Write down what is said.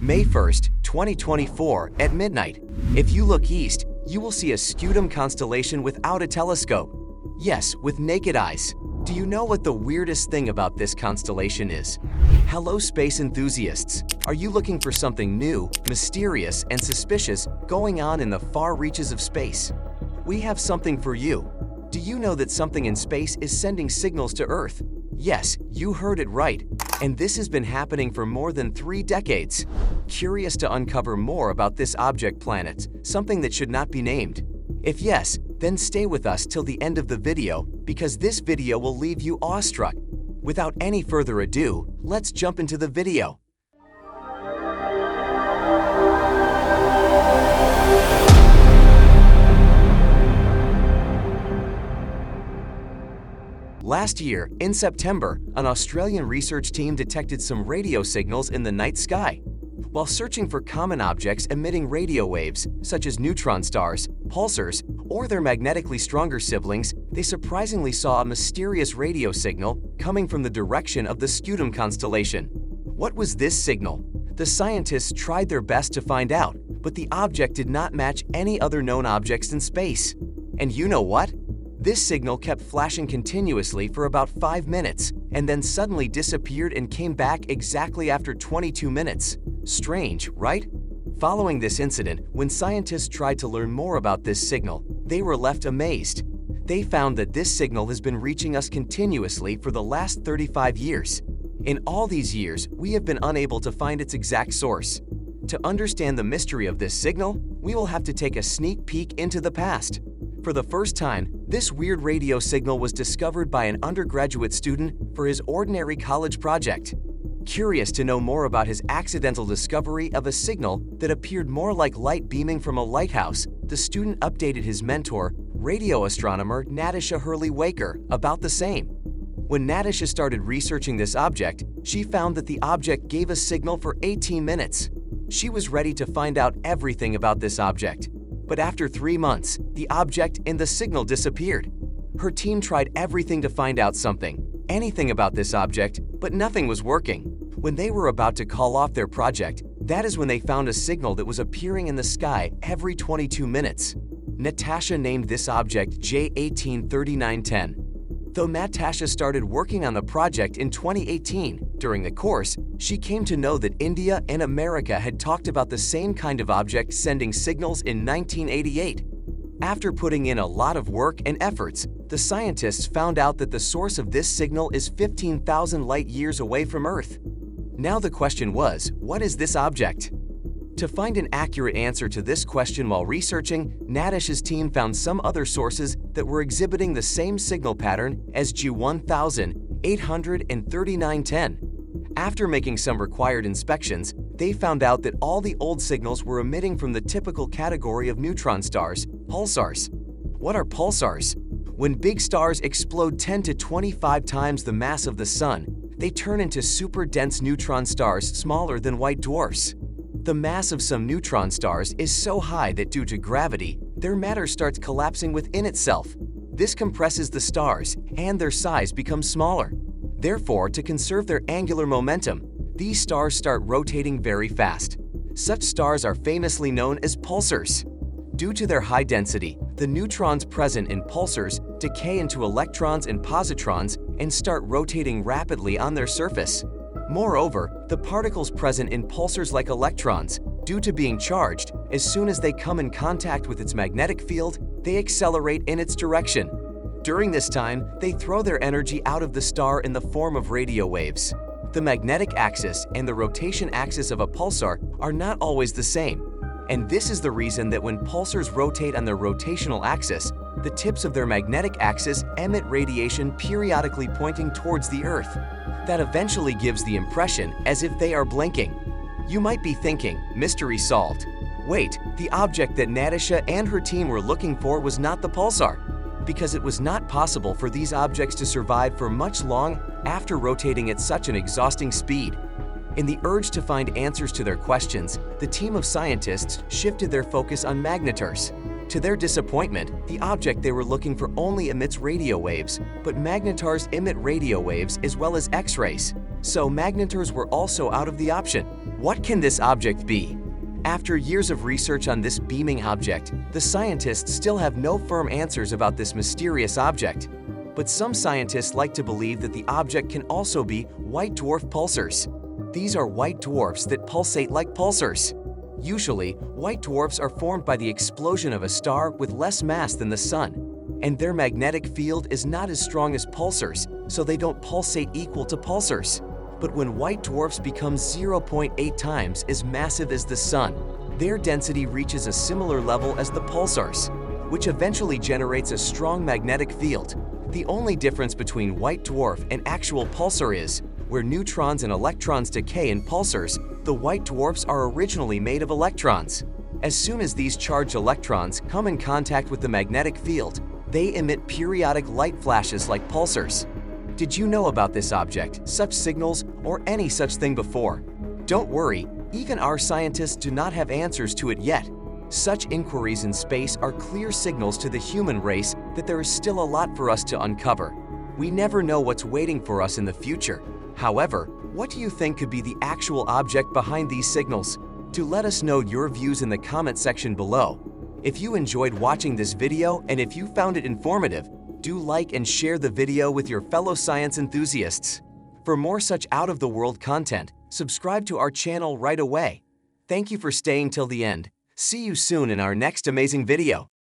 May 1st, 2024, at midnight. If you look east, you will see a scutum constellation without a telescope. Yes, with naked eyes. Do you know what the weirdest thing about this constellation is? Hello, space enthusiasts. Are you looking for something new, mysterious, and suspicious going on in the far reaches of space? We have something for you. Do you know that something in space is sending signals to Earth? Yes, you heard it right. And this has been happening for more than 3 decades. Curious to uncover more about this object planet, something that should not be named? If yes, then stay with us till the end of the video, because this video will leave you awestruck. Without any further ado, let's jump into the video. Last year, in September, an Australian research team detected some radio signals in the night sky. While searching for common objects emitting radio waves, such as neutron stars, pulsars, or their magnetically stronger siblings, they surprisingly saw a mysterious radio signal coming from the direction of the Scutum constellation. What was this signal? The scientists tried their best to find out, but the object did not match any other known objects in space. And you know what? This signal kept flashing continuously for about 5 minutes, and then suddenly disappeared and came back exactly after 22 minutes. Strange, right? Following this incident, when scientists tried to learn more about this signal, they were left amazed. They found that this signal has been reaching us continuously for the last 35 years. In all these years, we have been unable to find its exact source. To understand the mystery of this signal, we will have to take a sneak peek into the past. For the first time, this weird radio signal was discovered by an undergraduate student for his ordinary college project. Curious to know more about his accidental discovery of a signal that appeared more like light beaming from a lighthouse, the student updated his mentor, radio astronomer Natasha Hurley-Waker, about the same. When Natasha started researching this object, she found that the object gave a signal for 18 minutes. She was ready to find out everything about this object. But after 3 months, the object and the signal disappeared. Her team tried everything to find out anything about this object, but nothing was working. When they were about to call off their project, that is when they found a signal that was appearing in the sky every 22 minutes. Natasha named this object J183910. Though Natasha started working on the project in 2018, during the course, she came to know that India and America had talked about the same kind of object sending signals in 1988. After putting in a lot of work and efforts, the scientists found out that the source of this signal is 15,000 light-years away from Earth. Now the question was, what is this object? To find an accurate answer to this question while researching, Natasha's team found some other sources that were exhibiting the same signal pattern as G183910. After making some required inspections, they found out that all the old signals were emitting from the typical category of neutron stars, pulsars. What are pulsars? When big stars explode 10 to 25 times the mass of the Sun, they turn into super-dense neutron stars smaller than white dwarfs. The mass of some neutron stars is so high that due to gravity, their matter starts collapsing within itself. This compresses the stars, and their size becomes smaller. Therefore, to conserve their angular momentum, these stars start rotating very fast. Such stars are famously known as pulsars. Due to their high density, the neutrons present in pulsars decay into electrons and positrons and start rotating rapidly on their surface. Moreover, the particles present in pulsars like electrons, due to being charged, as soon as they come in contact with its magnetic field, they accelerate in its direction. During this time, they throw their energy out of the star in the form of radio waves. The magnetic axis and the rotation axis of a pulsar are not always the same. And this is the reason that when pulsars rotate on their rotational axis, the tips of their magnetic axis emit radiation periodically pointing towards the Earth. That eventually gives the impression as if they are blinking. You might be thinking, mystery solved. Wait, the object that Natasha and her team were looking for was not the pulsar, because it was not possible for these objects to survive for much long after rotating at such an exhausting speed. In the urge to find answers to their questions, the team of scientists shifted their focus on magnetars. To their disappointment, the object they were looking for only emits radio waves, but magnetars emit radio waves as well as X-rays. So magnetars were also out of the option. What can this object be? After years of research on this beaming object, the scientists still have no firm answers about this mysterious object. But some scientists like to believe that the object can also be white dwarf pulsars. These are white dwarfs that pulsate like pulsars. Usually, white dwarfs are formed by the explosion of a star with less mass than the Sun, and their magnetic field is not as strong as pulsars, so they don't pulsate equal to pulsars. But when white dwarfs become 0.8 times as massive as the Sun, their density reaches a similar level as the pulsars, which eventually generates a strong magnetic field. The only difference between white dwarf and actual pulsar is, where neutrons and electrons decay in pulsars, the white dwarfs are originally made of electrons. As soon as these charged electrons come in contact with the magnetic field, they emit periodic light flashes like pulsars. Did you know about this object, such signals, or any such thing before? Don't worry, even our scientists do not have answers to it yet. Such inquiries in space are clear signals to the human race that there is still a lot for us to uncover. We never know what's waiting for us in the future. However, what do you think could be the actual object behind these signals? Do let us know your views in the comment section below. If you enjoyed watching this video and if you found it informative, do like and share the video with your fellow science enthusiasts. For more such out-of-the-world content, subscribe to our channel right away. Thank you for staying till the end. See you soon in our next amazing video.